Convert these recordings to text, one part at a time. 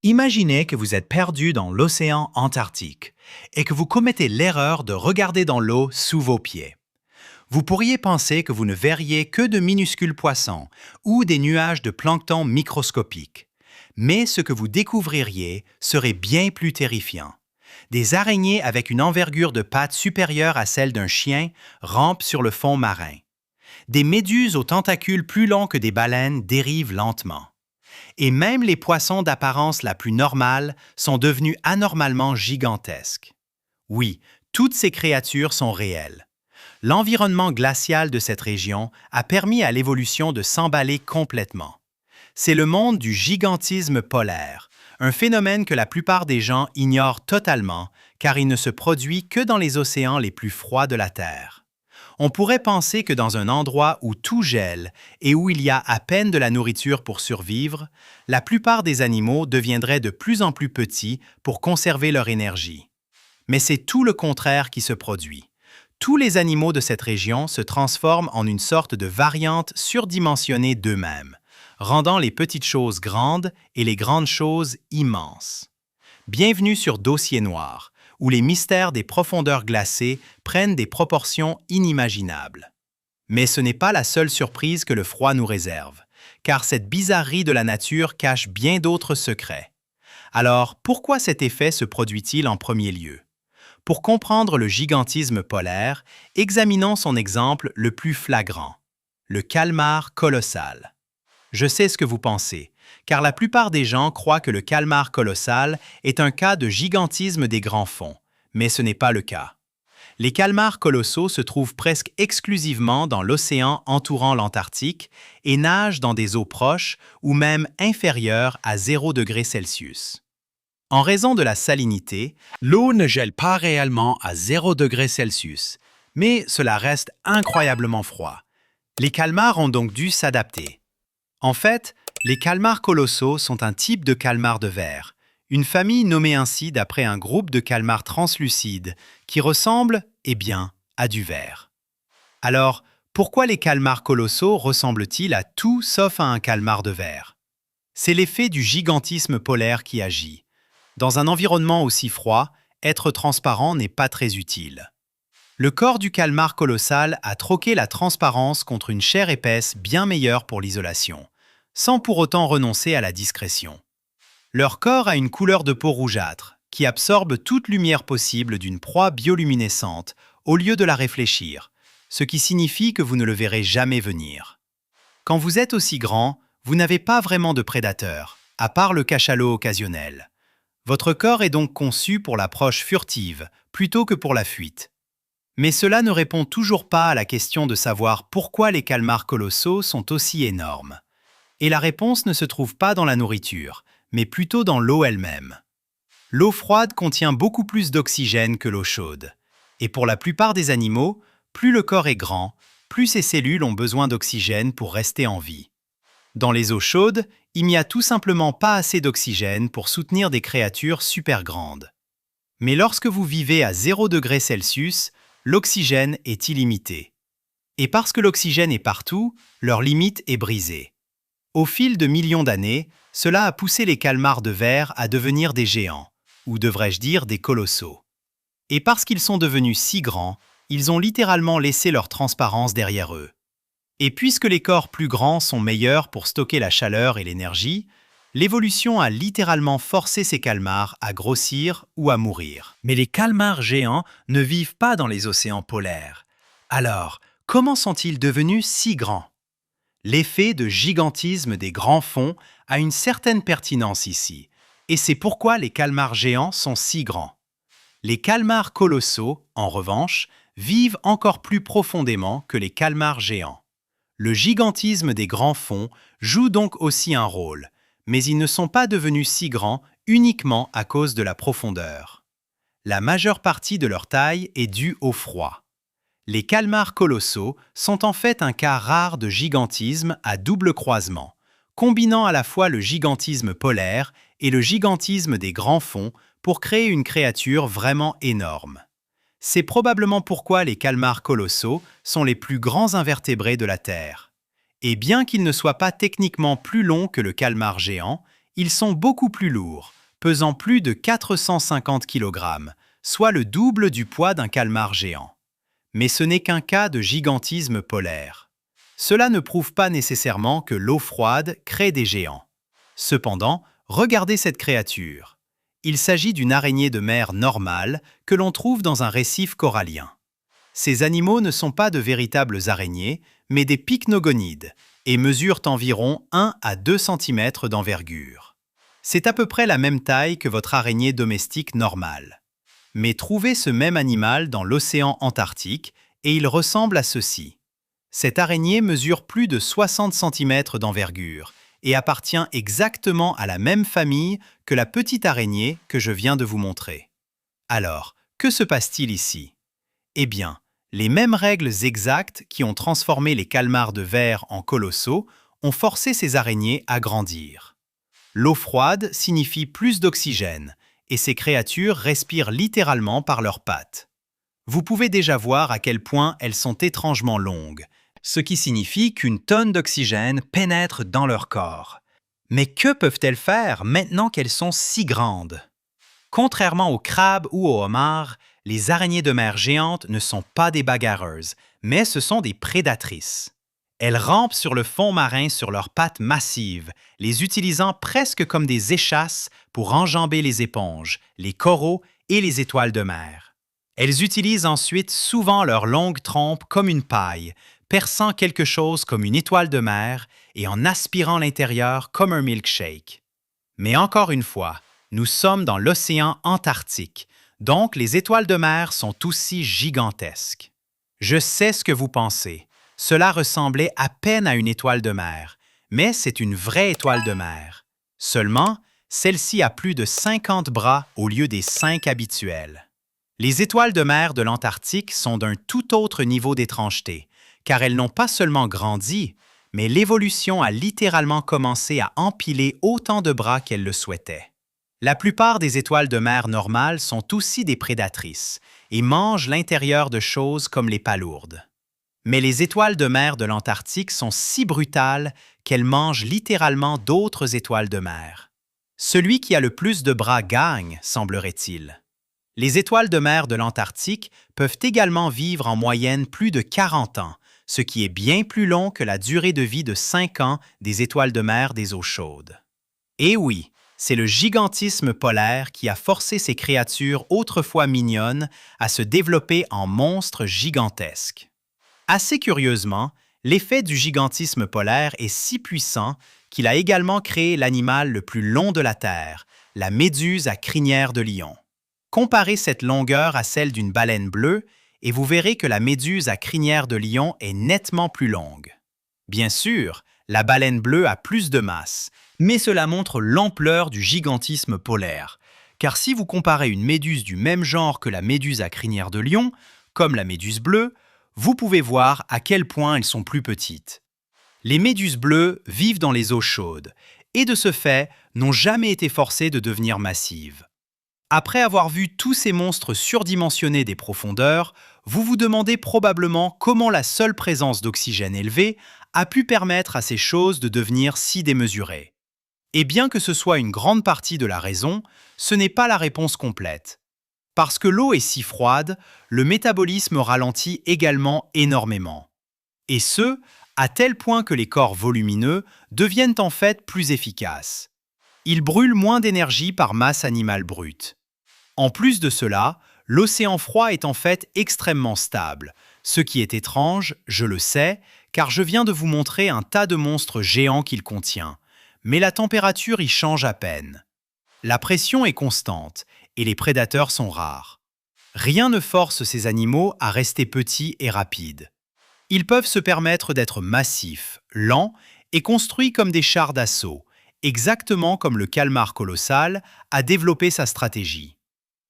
Imaginez que vous êtes perdu dans l'océan Antarctique et que vous commettez l'erreur de regarder dans l'eau sous vos pieds. Vous pourriez penser que vous ne verriez que de minuscules poissons ou des nuages de plancton microscopiques. Mais ce que vous découvririez serait bien plus terrifiant. Des araignées avec une envergure de pattes supérieure à celle d'un chien rampent sur le fond marin. Des méduses aux tentacules plus longs que des baleines dérivent lentement. Et même les poissons d'apparence la plus normale sont devenus anormalement gigantesques. Oui, toutes ces créatures sont réelles. L'environnement glacial de cette région a permis à l'évolution de s'emballer complètement. C'est le monde du gigantisme polaire, un phénomène que la plupart des gens ignorent totalement car il ne se produit que dans les océans les plus froids de la Terre. On pourrait penser que dans un endroit où tout gèle et où il y a à peine de la nourriture pour survivre, la plupart des animaux deviendraient de plus en plus petits pour conserver leur énergie. Mais c'est tout le contraire qui se produit. Tous les animaux de cette région se transforment en une sorte de variante surdimensionnée d'eux-mêmes, rendant les petites choses grandes et les grandes choses immenses. Bienvenue sur Dossier Noir, où les mystères des profondeurs glacées prennent des proportions inimaginables. Mais ce n'est pas la seule surprise que le froid nous réserve, car cette bizarrerie de la nature cache bien d'autres secrets. Alors, pourquoi cet effet se produit-il en premier lieu? Pour comprendre le gigantisme polaire, examinons son exemple le plus flagrant, le calmar colossal. Je sais ce que vous pensez, car la plupart des gens croient que le calmar colossal est un cas de gigantisme des grands fonds, mais ce n'est pas le cas. Les calmars colossaux se trouvent presque exclusivement dans l'océan entourant l'Antarctique et nagent dans des eaux proches ou même inférieures à 0 degré Celsius. En raison de la salinité, l'eau ne gèle pas réellement à 0 degré Celsius, mais cela reste incroyablement froid. Les calmars ont donc dû s'adapter. En fait, les calmars colossaux sont un type de calmar de verre, une famille nommée ainsi d'après un groupe de calmars translucides qui ressemblent, à du verre. Alors, pourquoi les calmars colossaux ressemblent-ils à tout sauf à un calmar de verre? C'est l'effet du gigantisme polaire qui agit. Dans un environnement aussi froid, être transparent n'est pas très utile. Le corps du calmar colossal a troqué la transparence contre une chair épaisse bien meilleure pour l'isolation, sans pour autant renoncer à la discrétion. Leur corps a une couleur de peau rougeâtre, qui absorbe toute lumière possible d'une proie bioluminescente au lieu de la réfléchir, ce qui signifie que vous ne le verrez jamais venir. Quand vous êtes aussi grand, vous n'avez pas vraiment de prédateur, à part le cachalot occasionnel. Votre corps est donc conçu pour l'approche furtive, plutôt que pour la fuite. Mais cela ne répond toujours pas à la question de savoir pourquoi les calmars colossaux sont aussi énormes. Et la réponse ne se trouve pas dans la nourriture, mais plutôt dans l'eau elle-même. L'eau froide contient beaucoup plus d'oxygène que l'eau chaude. Et pour la plupart des animaux, plus le corps est grand, plus ces cellules ont besoin d'oxygène pour rester en vie. Dans les eaux chaudes, il n'y a tout simplement pas assez d'oxygène pour soutenir des créatures super grandes. Mais lorsque vous vivez à 0 degré Celsius, l'oxygène est illimité. Et parce que l'oxygène est partout, leur limite est brisée. Au fil de millions d'années, cela a poussé les calmars de verre à devenir des géants, ou devrais-je dire des colossaux. Et parce qu'ils sont devenus si grands, ils ont littéralement laissé leur transparence derrière eux. Et puisque les corps plus grands sont meilleurs pour stocker la chaleur et l'énergie, l'évolution a littéralement forcé ces calmars à grossir ou à mourir. Mais les calmars géants ne vivent pas dans les océans polaires. Alors, comment sont-ils devenus si grands? L'effet de gigantisme des grands fonds a une certaine pertinence ici, et c'est pourquoi les calmars géants sont si grands. Les calmars colossaux, en revanche, vivent encore plus profondément que les calmars géants. Le gigantisme des grands fonds joue donc aussi un rôle, mais ils ne sont pas devenus si grands uniquement à cause de la profondeur. La majeure partie de leur taille est due au froid. Les calmars colossaux sont en fait un cas rare de gigantisme à double croisement, combinant à la fois le gigantisme polaire et le gigantisme des grands fonds pour créer une créature vraiment énorme. C'est probablement pourquoi les calmars colossaux sont les plus grands invertébrés de la Terre. Et bien qu'ils ne soient pas techniquement plus longs que le calmar géant, Ils sont beaucoup plus lourds, pesant plus de 450 kg, soit le double du poids d'un calmar géant. Mais ce n'est qu'un cas de gigantisme polaire. Cela ne prouve pas nécessairement que l'eau froide crée des géants. Cependant, regardez cette créature. Il s'agit d'une araignée de mer normale que l'on trouve dans un récif corallien. Ces animaux ne sont pas de véritables araignées, mais des pycnogonides, et mesurent environ 1 à 2 cm d'envergure. C'est à peu près la même taille que votre araignée domestique normale. Mais trouvez ce même animal dans l'océan Antarctique et il ressemble à ceci. Cette araignée mesure plus de 60 cm d'envergure et appartient exactement à la même famille que la petite araignée que je viens de vous montrer. Alors, que se passe-t-il ici? Eh bien, les mêmes règles exactes qui ont transformé les calmars de verre en colossaux ont forcé ces araignées à grandir. L'eau froide signifie plus d'oxygène, et ces créatures respirent littéralement par leurs pattes. Vous pouvez déjà voir à quel point elles sont étrangement longues, ce qui signifie qu'une tonne d'oxygène pénètre dans leur corps. Mais que peuvent-elles faire maintenant qu'elles sont si grandes? Contrairement aux crabes ou aux homards, les araignées de mer géantes ne sont pas des bagarreuses, mais ce sont des prédatrices. Elles rampent sur le fond marin sur leurs pattes massives, les utilisant presque comme des échasses pour enjamber les éponges, les coraux et les étoiles de mer. Elles utilisent ensuite souvent leur longue trompe comme une paille, perçant quelque chose comme une étoile de mer et en aspirant l'intérieur comme un milkshake. Mais encore une fois, nous sommes dans l'océan Antarctique, donc les étoiles de mer sont aussi gigantesques. Je sais ce que vous pensez. Cela ressemblait à peine à une étoile de mer, mais c'est une vraie étoile de mer. Seulement, celle-ci a plus de 50 bras au lieu des 5 habituels. Les étoiles de mer de l'Antarctique sont d'un tout autre niveau d'étrangeté, car elles n'ont pas seulement grandi, mais l'évolution a littéralement commencé à empiler autant de bras qu'elles le souhaitaient. La plupart des étoiles de mer normales sont aussi des prédatrices et mangent l'intérieur de choses comme les palourdes. Mais les étoiles de mer de l'Antarctique sont si brutales qu'elles mangent littéralement d'autres étoiles de mer. Celui qui a le plus de bras gagne, semblerait-il. Les étoiles de mer de l'Antarctique peuvent également vivre en moyenne plus de 40 ans, ce qui est bien plus long que la durée de vie de 5 ans des étoiles de mer des eaux chaudes. Et oui, c'est le gigantisme polaire qui a forcé ces créatures autrefois mignonnes à se développer en monstres gigantesques. Assez curieusement, l'effet du gigantisme polaire est si puissant qu'il a également créé l'animal le plus long de la Terre, la méduse à crinière de lion. Comparez cette longueur à celle d'une baleine bleue et vous verrez que la méduse à crinière de lion est nettement plus longue. Bien sûr, la baleine bleue a plus de masse, mais cela montre l'ampleur du gigantisme polaire. Car si vous comparez une méduse du même genre que la méduse à crinière de lion, comme la méduse bleue, vous pouvez voir à quel point elles sont plus petites. Les méduses bleues vivent dans les eaux chaudes et de ce fait n'ont jamais été forcées de devenir massives. Après avoir vu tous ces monstres surdimensionnés des profondeurs, vous vous demandez probablement comment la seule présence d'oxygène élevée a pu permettre à ces choses de devenir si démesurées. Et bien que ce soit une grande partie de la raison, ce n'est pas la réponse complète. Parce que l'eau est si froide, le métabolisme ralentit également énormément. Et ce, à tel point que les corps volumineux deviennent en fait plus efficaces. Ils brûlent moins d'énergie par masse animale brute. En plus de cela, l'océan froid est en fait extrêmement stable, ce qui est étrange, je le sais, car je viens de vous montrer un tas de monstres géants qu'il contient, mais la température y change à peine. La pression est constante et les prédateurs sont rares. Rien ne force ces animaux à rester petits et rapides. Ils peuvent se permettre d'être massifs, lents et construits comme des chars d'assaut, exactement comme le calmar colossal a développé sa stratégie.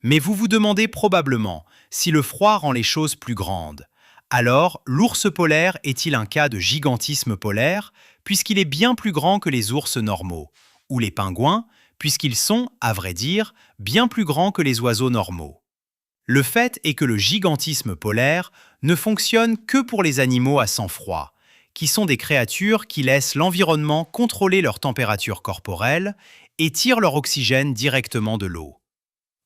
Mais vous vous demandez probablement si le froid rend les choses plus grandes. Alors, l'ours polaire est-il un cas de gigantisme polaire, puisqu'il est bien plus grand que les ours normaux, ou les pingouins, puisqu'ils sont, à vrai dire, bien plus grands que les oiseaux normaux. Le fait est que le gigantisme polaire ne fonctionne que pour les animaux à sang froid, qui sont des créatures qui laissent l'environnement contrôler leur température corporelle et tirent leur oxygène directement de l'eau.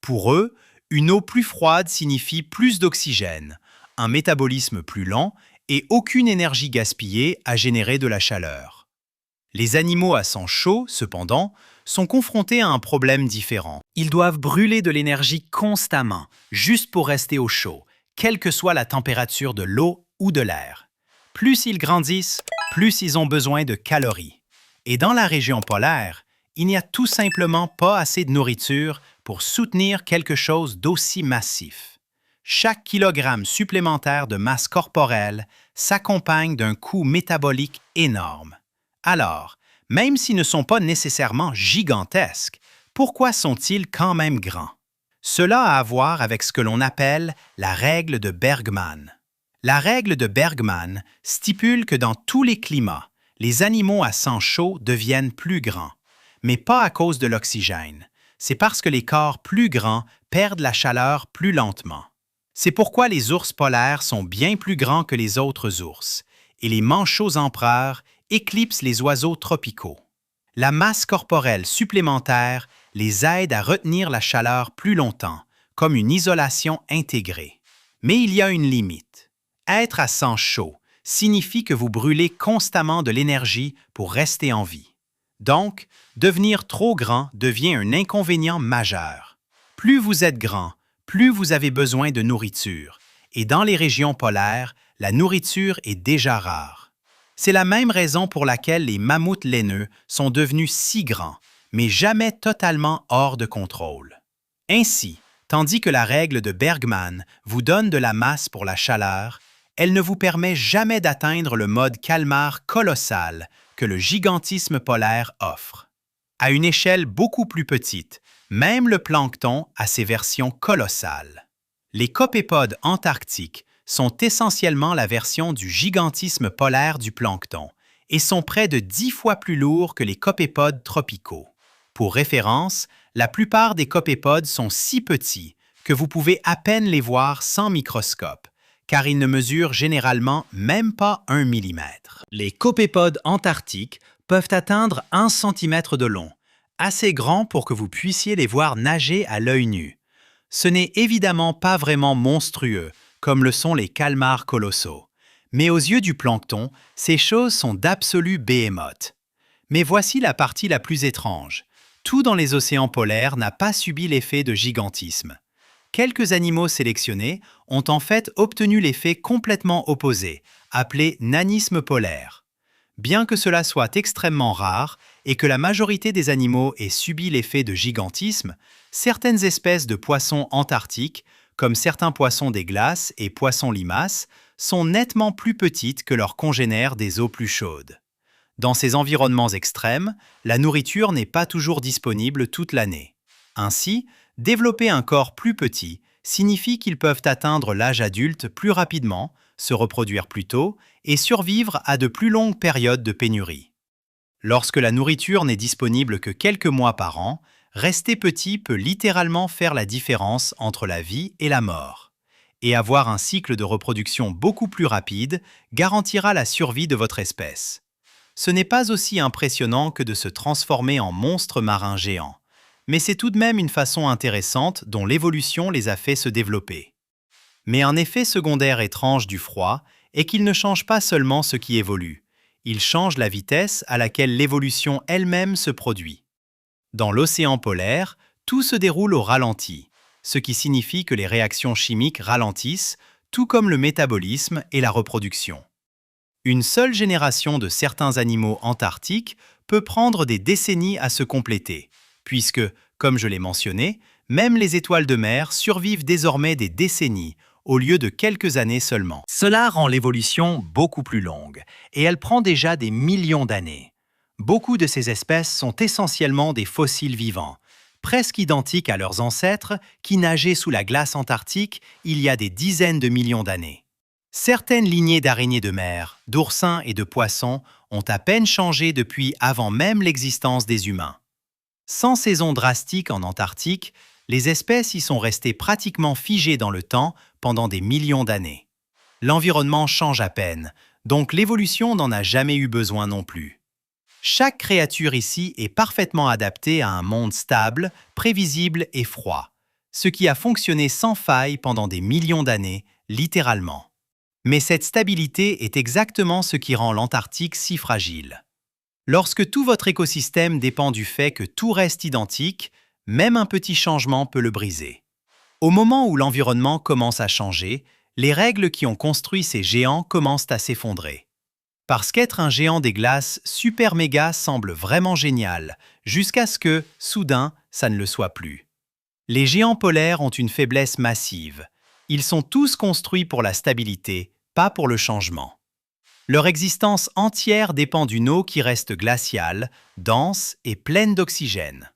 Pour eux, une eau plus froide signifie plus d'oxygène, un métabolisme plus lent et aucune énergie gaspillée à générer de la chaleur. Les animaux à sang chaud, cependant, sont confrontés à un problème différent. Ils doivent brûler de l'énergie constamment, juste pour rester au chaud, quelle que soit la température de l'eau ou de l'air. Plus ils grandissent, plus ils ont besoin de calories. Et dans la région polaire, il n'y a tout simplement pas assez de nourriture pour soutenir quelque chose d'aussi massif. Chaque kilogramme supplémentaire de masse corporelle s'accompagne d'un coût métabolique énorme. Alors, même s'ils ne sont pas nécessairement gigantesques, pourquoi sont-ils quand même grands? Cela a à voir avec ce que l'on appelle la règle de Bergmann. La règle de Bergmann stipule que dans tous les climats, les animaux à sang chaud deviennent plus grands, mais pas à cause de l'oxygène. C'est parce que les corps plus grands perdent la chaleur plus lentement. C'est pourquoi les ours polaires sont bien plus grands que les autres ours, et les manchots empereurs éclipsent les oiseaux tropicaux. La masse corporelle supplémentaire les aide à retenir la chaleur plus longtemps, comme une isolation intégrée. Mais il y a une limite. Être à sang chaud signifie que vous brûlez constamment de l'énergie pour rester en vie. Donc, devenir trop grand devient un inconvénient majeur. Plus vous êtes grand, plus vous avez besoin de nourriture, et dans les régions polaires, la nourriture est déjà rare. C'est la même raison pour laquelle les mammouths laineux sont devenus si grands, mais jamais totalement hors de contrôle. Ainsi, tandis que la règle de Bergmann vous donne de la masse pour la chaleur, elle ne vous permet jamais d'atteindre le mode calmar colossal que le gigantisme polaire offre. À une échelle beaucoup plus petite, même le plancton a ses versions colossales. Les copépodes antarctiques sont essentiellement la version du gigantisme polaire du plancton et sont près de 10 fois plus lourds que les copépodes tropicaux. Pour référence, la plupart des copépodes sont si petits que vous pouvez à peine les voir sans microscope, car ils ne mesurent généralement même pas 1 millimètre. Les copépodes antarctiques peuvent atteindre 1 centimètre de long, assez grand pour que vous puissiez les voir nager à l'œil nu. Ce n'est évidemment pas vraiment monstrueux, comme le sont les calmars colossaux. Mais aux yeux du plancton, ces choses sont d'absolus behémoths. Mais voici la partie la plus étrange. Tout dans les océans polaires n'a pas subi l'effet de gigantisme. Quelques animaux sélectionnés ont en fait obtenu l'effet complètement opposé, appelé nanisme polaire. Bien que cela soit extrêmement rare et que la majorité des animaux aient subi l'effet de gigantisme, certaines espèces de poissons antarctiques, comme certains poissons des glaces et poissons limaces, sont nettement plus petites que leurs congénères des eaux plus chaudes. Dans ces environnements extrêmes, la nourriture n'est pas toujours disponible toute l'année. Ainsi, développer un corps plus petit signifie qu'ils peuvent atteindre l'âge adulte plus rapidement, se reproduire plus tôt et survivre à de plus longues périodes de pénurie. Lorsque la nourriture n'est disponible que quelques mois par an, rester petit peut littéralement faire la différence entre la vie et la mort. Et avoir un cycle de reproduction beaucoup plus rapide garantira la survie de votre espèce. Ce n'est pas aussi impressionnant que de se transformer en monstres marins géants, mais c'est tout de même une façon intéressante dont l'évolution les a fait se développer. Mais un effet secondaire étrange du froid est qu'il ne change pas seulement ce qui évolue, il change la vitesse à laquelle l'évolution elle-même se produit. Dans l'océan polaire, tout se déroule au ralenti, ce qui signifie que les réactions chimiques ralentissent, tout comme le métabolisme et la reproduction. Une seule génération de certains animaux antarctiques peut prendre des décennies à se compléter, puisque, comme je l'ai mentionné, même les étoiles de mer survivent désormais des décennies, au lieu de quelques années seulement. Cela rend l'évolution beaucoup plus longue, et elle prend déjà des millions d'années. Beaucoup de ces espèces sont essentiellement des fossiles vivants, presque identiques à leurs ancêtres qui nageaient sous la glace antarctique il y a des dizaines de millions d'années. Certaines lignées d'araignées de mer, d'oursins et de poissons ont à peine changé depuis avant même l'existence des humains. Sans saison drastique en Antarctique, les espèces y sont restées pratiquement figées dans le temps pendant des millions d'années. L'environnement change à peine, donc l'évolution n'en a jamais eu besoin non plus. Chaque créature ici est parfaitement adaptée à un monde stable, prévisible et froid, ce qui a fonctionné sans faille pendant des millions d'années, littéralement. Mais cette stabilité est exactement ce qui rend l'Antarctique si fragile. Lorsque tout votre écosystème dépend du fait que tout reste identique, même un petit changement peut le briser. Au moment où l'environnement commence à changer, les règles qui ont construit ces géants commencent à s'effondrer. Parce qu'être un géant des glaces super méga semble vraiment génial, jusqu'à ce que, soudain, ça ne le soit plus. Les géants polaires ont une faiblesse massive. Ils sont tous construits pour la stabilité, pas pour le changement. Leur existence entière dépend d'une eau qui reste glaciale, dense et pleine d'oxygène.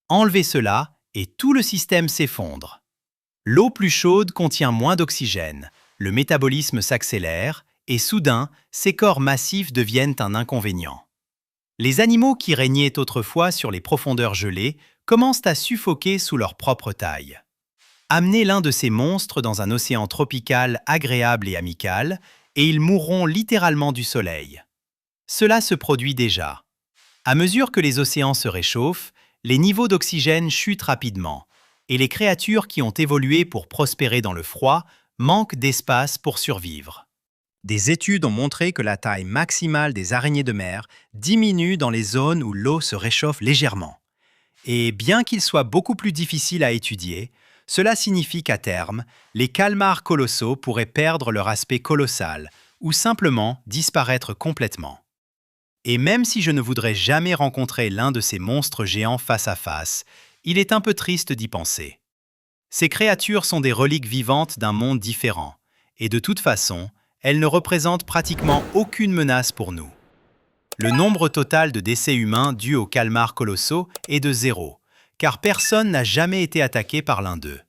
Enlevez cela et tout le système s'effondre. L'eau plus chaude contient moins d'oxygène, le métabolisme s'accélère et soudain, ces corps massifs deviennent un inconvénient. Les animaux qui régnaient autrefois sur les profondeurs gelées commencent à suffoquer sous leur propre taille. Amenez l'un de ces monstres dans un océan tropical agréable et amical, et ils mourront littéralement du soleil. Cela se produit déjà. À mesure que les océans se réchauffent, les niveaux d'oxygène chutent rapidement, et les créatures qui ont évolué pour prospérer dans le froid manquent d'espace pour survivre. Des études ont montré que la taille maximale des araignées de mer diminue dans les zones où l'eau se réchauffe légèrement. Et bien qu'il soit beaucoup plus difficile à étudier, cela signifie qu'à terme, les calmars colossaux pourraient perdre leur aspect colossal ou simplement disparaître complètement. Et même si je ne voudrais jamais rencontrer l'un de ces monstres géants face à face, il est un peu triste d'y penser. Ces créatures sont des reliques vivantes d'un monde différent, et de toute façon, elles ne représentent pratiquement aucune menace pour nous. Le nombre total de décès humains dus aux calmars colossaux est de 0, car personne n'a jamais été attaqué par l'un d'eux.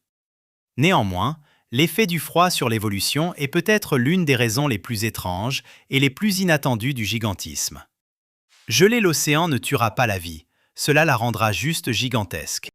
Néanmoins, l'effet du froid sur l'évolution est peut-être l'une des raisons les plus étranges et les plus inattendues du gigantisme. Geler l'océan ne tuera pas la vie, cela la rendra juste gigantesque.